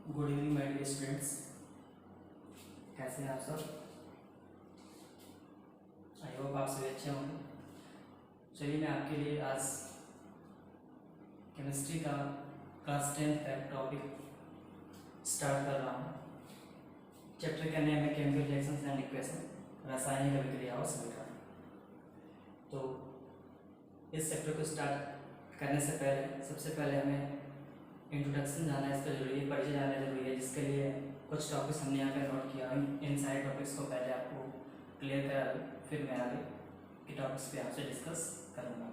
Good evening my dear students. कैसे हैं आप सब? आई होप आप सभी अच्छे होंगे। चलिए मैं आपके लिए आज केमिस्ट्री का क्लास 10 का टॉपिक स्टार्ट कर रहा हूँ। चैप्टर का नेम है केमिकल रिएक्शंस एंड इक्वेशन, रासायनिक अभिक्रिया और समीकरण। तो इस चैप्टर को स्टार्ट करने से पहले सबसे पहले हमें इंट्रोडक्शन जाना है, इसका जरूरी है, परिचय जाना जरूरी है, जिसके लिए कुछ टॉपिक्स हमने यहाँ पे नोट किया। इन सारे टॉपिक्स को पहले आपको क्लियर करा दूँ, फिर मैं आगे के टॉपिक्स पे आपसे डिस्कस करूँगा।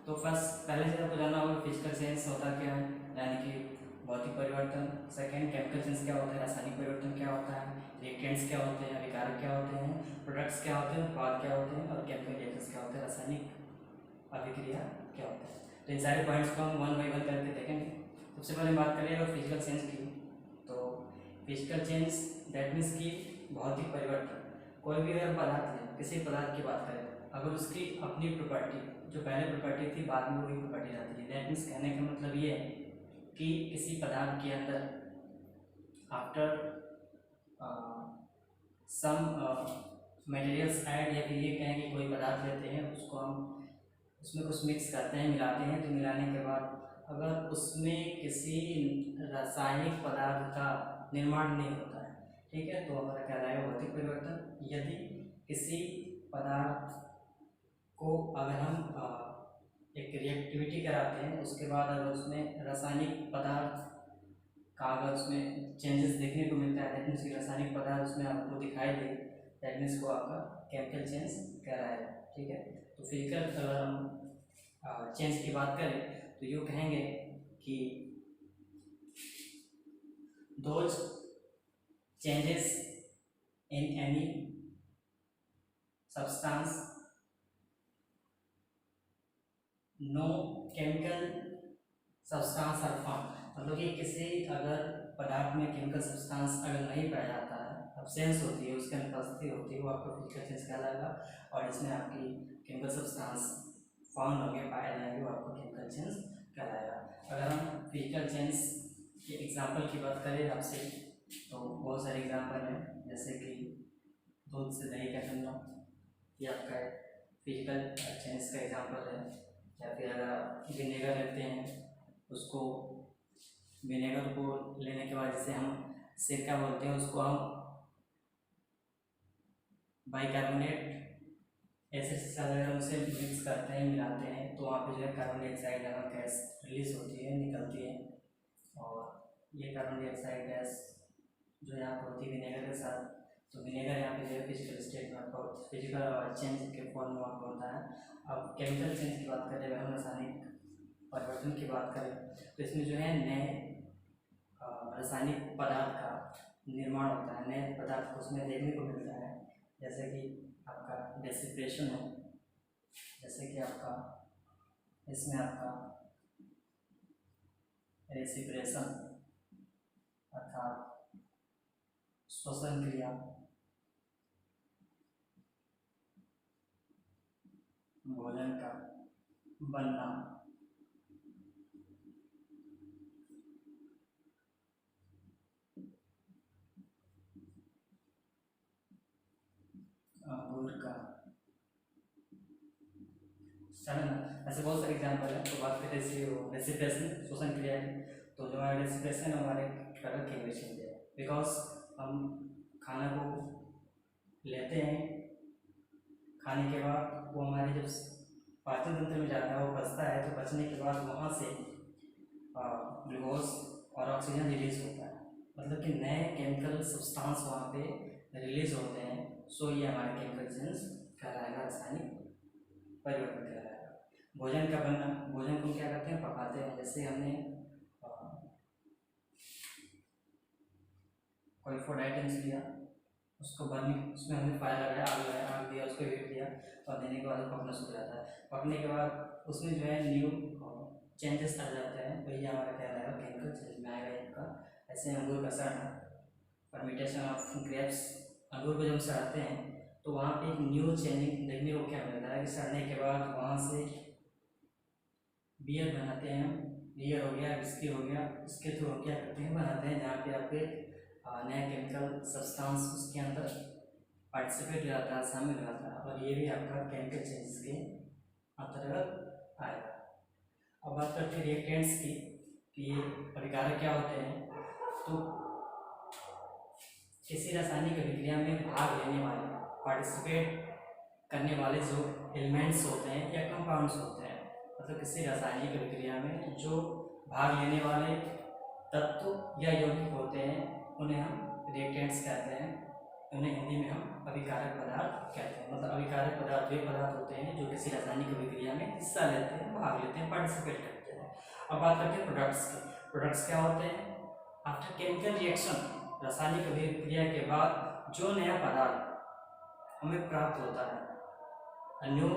तो फर्स्ट पहले से आपको जानना होगा फिजिकल चेंज होता क्या है, यानी कि भौतिक परिवर्तन। सेकेंड, केमिकल चेंज क्या होता है, रासायनिक परिवर्तन क्या होता है, रिएक्टेंट्स क्या होते हैं, अभिकारक क्या होते हैं, प्रोडक्ट्स क्या होते हैं, उत्पाद क्या होते हैं, और केमिकल रिएक्शंस क्या होते हैं, रासायनिक अभिक्रिया क्या होता है। तो इन सारे पॉइंट्स को हम वन बाई वन करके देखेंगे। सबसे पहले बात करें अगर फिजिकल चेंज की, तो फिजिकल चेंज दैट मीन्स की भौतिक परिवर्तन। कोई भी अगर पदार्थ है, किसी पदार्थ की बात करें, अगर उसकी अपनी प्रॉपर्टी जो पहले प्रॉपर्टी थी बाद में वही प्रॉपर्टी रहती है। दैट मीन्स कहने का मतलब ये है कि किसी पदार्थ के अंदर आफ्टर सम मटेरियल्स ऐड, या फिर ये कहें कि कोई पदार्थ लेते हैं, उसको हम उसमें कुछ मिक्स करते हैं, मिलाते हैं, तो मिलाने के बाद अगर उसमें किसी रासायनिक पदार्थ का निर्माण नहीं होता है, ठीक है, तो हमारा कहलाएगा भौतिक परिवर्तन। यदि किसी पदार्थ को अगर हम एक रिएक्टिविटी कराते हैं, उसके बाद अगर उसमें रासायनिक पदार्थ का अगर उसमें चेंजेस देखने को मिलता है, दैट मीन्स रासायनिक पदार्थ उसमें आपको दिखाई दे, दैट मीन्स को आपका केमिकल चेंज कहलाएगा। ठीक है, तो फिजिकल अगर हम चेंज की बात करें तो यूँ कहेंगे कि those changes in any substance no chemical substance are found. मतलब कि किसी अगर पदार्थ में केमिकल सब्सटेंस अगर नहीं पाया जाता है, एब्सेंस होती है, उसके अनुपस्थिति होती है, वो आपको फिजिकल चेंज कहलाएगा। और इसमें आपकी केमिकल सब्सटेंस फाउंड होंगे, पाए जाएंगे, वो आपको केमिकल चेंज कहलाएगा। अगर हम फिजिकल चेंज के एग्जाम्पल की बात करें आपसे, तो बहुत सारे एग्जाम्पल हैं, जैसे कि दूध से दही का बनना, ये आपका फिजिकल चेंज का एग्जाम्पल है। या फिर अगर विनेगर लेते हैं, उसको विनेगर को लेने के बाद जैसे हम सिरका बोलते हैं, उसको हम बाइकार्बोनेट एसिड के साथ अगर उसे मिक्स करते हैं, मिलाते हैं, तो वहाँ पे जो है कार्बन डाइऑक्साइड नामक गैस रिलीज होती है, निकलती है। और ये कार्बन डाइऑक्साइड गैस जो यहाँ पर होती है विनेगर के साथ, तो विनेगर यहाँ पे जो है फिजिकल स्टेट में आपका फिजिकल चेंज के फॉर्म में आपको होता है। अब केमिकल चेंज की बात करें, अगर हम रासायनिक परिवर्तन की बात करें, तो इसमें जो है नए रासायनिक पदार्थ का निर्माण होता है, नए पदार्थ को उसमें देखने को मिलता है। जैसे कि आपका डेसिप्रेशन है, जैसे कि आपका इसमें आपका रेसिप्रेशन अर्थात श्वसन क्रिया, भोजन का बनना, अंगूर का सड़ना, ऐसे बहुत सारे एग्जाम्पल है। तो बात करें रेसिप्रेशन श्वसन क्रिया की, तो जो हमारा रेसिप्रेशन हमारे प्रोडक्ट की वजह से है, बिकॉज हम खाना को लेते हैं, खाने के बाद वो हमारे जब पाचन तंत्र में जाता है, वो पचता है, तो पचने के बाद वहाँ से ग्लूकोज और ऑक्सीजन रिलीज होता है, मतलब कि नए केमिकल सब्सटेंस वहाँ पे रिलीज होते हैं। सो ये हमारे केमिकल चेंज कहलाएगा, रासायनिक परिवर्तन कहलाएगा। भोजन का बनना, भोजन को क्या करते हैं, पकाते हैं। जैसे हमने कोई फूड आइटम्स लिया, उसको बर्निंग, उसमें हमने फायर लगाया, आग दिया, उसको हीट दिया, और देने के बाद वो पकना शुरू हो जाता है। पकने के बाद उसमें जो है न्यू चेंजेस आ जाते हैं, तो ये हमारा कहलाएगा केमिकल चेंज में आएगा इनका। ऐसे अंगूर का सड़ना, फर्मेंटेशन ऑफ ग्रेप्स, अंगूर को जब सड़ाते हैं तो वहाँ पे एक न्यू चेंजिंग देखने को क्या मिलता है कि सड़ने के बाद वहाँ से बियर बनाते हैं, लीयर हो गया, विस्की हो गया, उसके थ्रू हम क्या करते हैं, बनाते हैं जहाँ पे आपके नया केमिकल सब्सटेंस उसके अंदर पार्टिसिपेट रहता है, शामिल रहता है, और ये भी आपका केमिकल चेंजेस के अंतर्गत आएगा। अब बात करते हैं रिएक्टेंट्स की कि ये अभिकारक क्या होते हैं। तो किसी रासायनिक अभिक्रिया में भाग लेने वाले, पार्टिसिपेट करने वाले जो एलिमेंट्स होते हैं या कंपाउंड्स होते हैं, मतलब किसी रासायनिक अभिक्रिया में जो भाग लेने वाले तत्व या यौगिक होते हैं उन्हें हम रिएक्टेंट्स कहते हैं। उन्हें हिंदी में हम अभिकारक पदार्थ कहते हैं। मतलब अभिकारक पदार्थ वे पदार्थ होते हैं जो किसी रासायनिक अभिक्रिया में हिस्सा लेते हैं, भाग लेते हैं, पार्टिसिपेट करते हैं। अब बात करते हैं प्रोडक्ट्स की। प्रोडक्ट्स क्या होते हैं? आफ्टर केमिकल रिएक्शन, रासायनिक अभिक्रिया के बाद जो नया पदार्थ हमें प्राप्त होता है, a new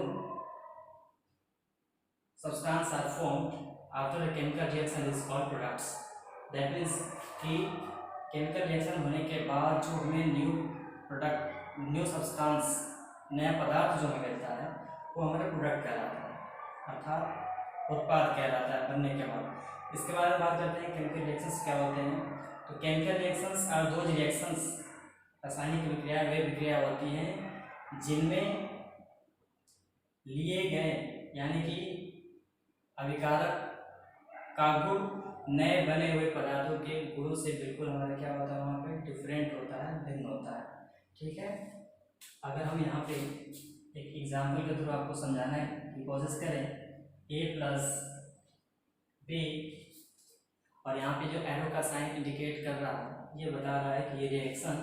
substance are formed after a chemical reaction is called products. That means कि केमिकल रिएक्शन होने के बाद जो हमें न्यू प्रोडक्ट, न्यू सब्सटेंस, नया पदार्थ जो हमें मिलता है वो हमारा प्रोडक्ट कहलाता है, अर्थात उत्पाद कहलाता है बनने के बाद। इसके बाद में बात करते हैं केमिकल रिएक्शंस क्या होते हैं। तो chemical reactions are those reactions, रासायनिक विक्रिया वे विक्रिया होती हैं जिनमें लिए गए यानी कि अभिकारक का गुण नए बने हुए पदार्थों के गुणों से बिल्कुल हमारा क्या होता है, वहाँ पे डिफरेंट होता है, भिन्न होता है। ठीक है, अगर हम यहाँ पे एक एग्जाम्पल के थ्रू आपको समझाना है कि कोशिश करें a प्लस बी, और यहाँ पे जो एरो का साइन इंडिकेट कर रहा है ये बता रहा है कि ये रिएक्शन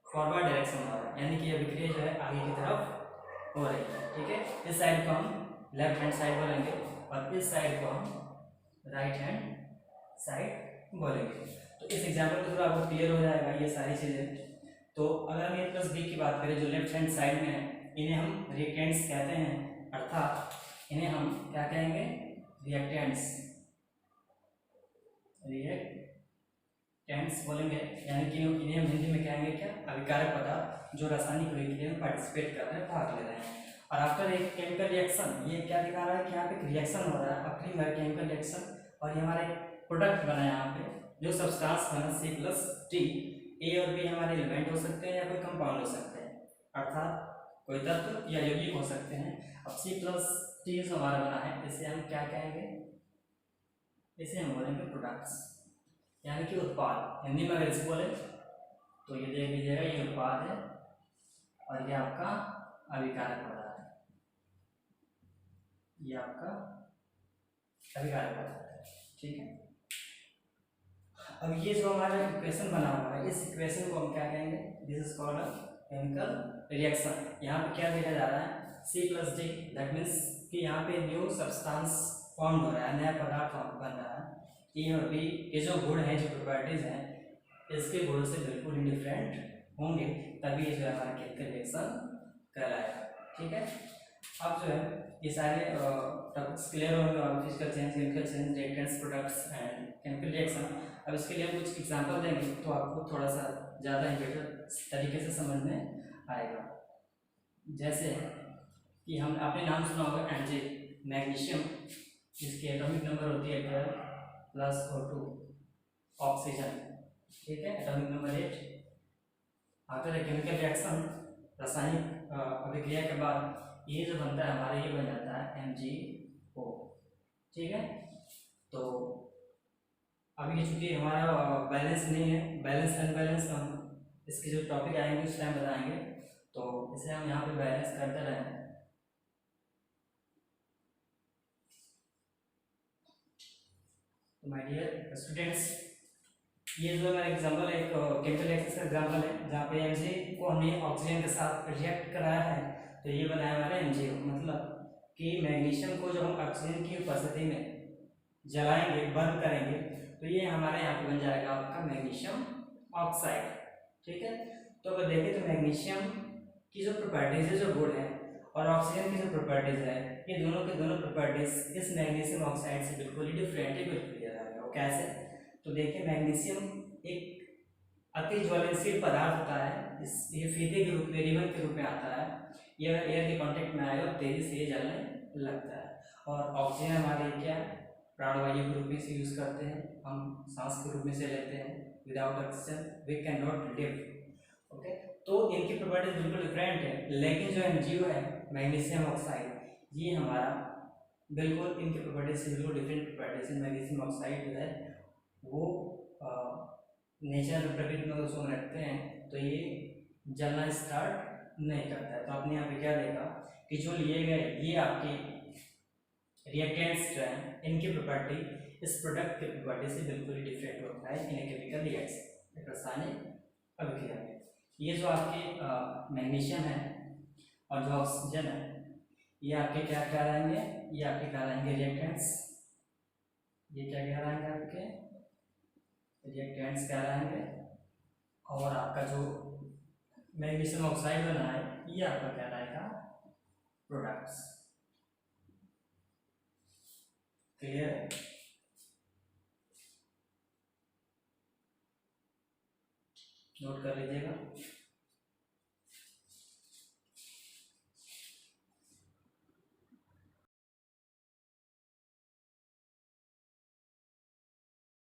फॉरवर्ड डायरेक्शन हो रहा है, यानी कि ये विक्रिया जो है आगे की तरफ हो रही है। ठीक है, इस साइड को हम लेफ्ट हैंड साइड बोलेंगे और इस साइड को हम राइट हैंड साइड बोलेंगे। तो इस एग्जाम्पल के थ्रू आपको क्लियर हो जाएगा ये सारी चीज़ें। तो अगर हम ए प्लस बी की बात करें जो लेफ्ट हैंड साइड में है, इन्हें हम रिएक्टेंट्स कहते हैं, अर्थात इन्हें हम क्या कहेंगे, रिएक्टेंट्स, रिएक्टेंट्स बोलेंगे, यानी कि इन्हें हम हिंदी में कहेंगे क्या, अभिकारक पदार्थ जो रासायनिक अभिक्रिया में पार्टिसिपेट कर रहे हैं, भाग ले रहे हैं। और आफ्टर एक केमिकल रिएक्शन, ये क्या दिखा रहा है कि यहाँ पे एक रिएक्शन हो रहा है, अपनी केमिकल रिएक्शन, और ये हमारा एक प्रोडक्ट बना है यहाँ पे जो सब्सटेंस बना C+T। ए और बी हमारे एलिमेंट हो सकते हैं या कोई कंपाउंड हो सकते हैं, अर्थात कोई तत्व या यौगिक हो सकते हैं। अब C+T जो हमारा बना है इसे हम क्या कहेंगे, इसे हम बोलेंगे प्रोडक्ट्स, यानी कि उत्पाद। हिंदी में अगर इसे बोले तो ये देख लीजिएगा, ये उत्पाद है और ये आपका अभिकारक पदार्थ है, ये आपका अभिकारक पदार्थ है। ठीक है, अब ये जो हमारा इक्वेशन बना हुआ है, इस इक्वेशन को हम क्या कहेंगे, this is called a chemical reaction. यहाँ पे क्या देखा जा रहा है, C+D, दैट मीन्स कि यहाँ पे न्यू सब्सटेंस फॉर्म हो रहा है, नया पदार्थ बन रहा है। ए और बी के जो गुण हैं, जो प्रॉपर्टीज हैं, इसके गुणों से बिल्कुल ही डिफरेंट होंगे, तभी ये जो है हमारा केमिकल रिएक्शन कहलाएगा। ठीक है, अब जो है ये सारे टॉपिक्स क्लियर होंगे, और physical change, chemical change, reactants, products and chemical reaction. अब इसके लिए हम कुछ एग्जांपल देंगे तो आपको थोड़ा सा ज़्यादा ही बेटर तरीके से समझ में आएगा। जैसे कि हम आपने नाम सुना होगा Mg, मैग्नीशियम, जिसकी एटॉमिक नंबर होती है 12 + O2, ऑक्सीजन। ठीक है, atomic number 8। After chemical reaction, रासायनिक अभिक्रिया के बाद ये जो बनता है हमारा, ये बन जाता है MgO। ठीक है, तो अभी चूंकि हमारा बैलेंस नहीं है, बैलेंस अनबैलेंस, हम इसके जो टॉपिक आएंगे उस टाइम बताएंगे, तो इसे हम यहाँ पे बैलेंस करते रहें। तो माय डियर स्टूडेंट्स, ये जो मेरा एग्जाम्पल एक केमिकल रिएक्शन का एग्जाम्पल है जहाँ पे Mg को हमने ऑक्सीजन के साथ रिएक्ट कराया है, तो ये बनाया हमारा MgO। मतलब कि मैग्नीशियम को जब हम ऑक्सीजन की उपस्थिति में जलाएंगे, बर्न करेंगे, तो ये हमारे यहाँ पे बन जाएगा आपका मैग्नीशियम ऑक्साइड। ठीक है, तो अगर देखें तो मैग्नीशियम की जो प्रॉपर्टीज है, जो गुण है, और ऑक्सीजन की जो प्रॉपर्टीज है, ये दोनों के दोनों प्रॉपर्टीज इस मैग्नीशियम ऑक्साइड से बिल्कुल ही डिफरेंट है, बिल्कुल क्लियर आएगा। वो कैसे, तो देखिए मैग्नीशियम एक अति ज्वलनशील पदार्थ होता है, ये फीते के रूप में, रिबन के रूप में आता है। ये एयर के कांटेक्ट में आएगा और तेजी से ये जलने लगता है। और ऑक्सीजन हमारे क्या प्राणवायु के रूप में से यूज करते हैं, हम सांस के रूप में से लेते हैं। Without oxygen we can not live. Okay, तो इनकी प्रॉपर्टीज बिल्कुल डिफरेंट है, लेकिन जो एमजीओ है मैग्नीशियम ऑक्साइड, ये हमारा बिल्कुल इनकी प्रॉपर्टीज से बिल्कुल डिफरेंट प्रॉपर्टीज है। मैग्नीशियम ऑक्साइड जो है वो नेचर प्रकृति में उसको रखते हैं तो ये जलना स्टार्ट नहीं करता है। तो आपने यहाँ पे क्या देखा कि जो लिए गए ये आपके रिएक्टेंट्स जो हैं इनकी प्रॉपर्टी इस प्रोडक्ट की प्रॉपर्टी से बिल्कुल ही डिफरेंट होता है इन केमिकल रिएक्शन, रासायनिक अभिक्रिया में। ये जो आपके मैग्नीशियम है और जो ऑक्सीजन है ये आपके क्या कहलाएंगे, ये आपके कहलाएंगे रिएक्टेंट्स। ये क्या कहलाएंगे, आपके रिएक्टेंट्स कहलाएंगे। और आपका जो मैग्नीशियम ऑक्साइड बना है ये आपका कहलाएगा प्रोडक्ट्स। क्लियर? नोट कर लीजिएगा।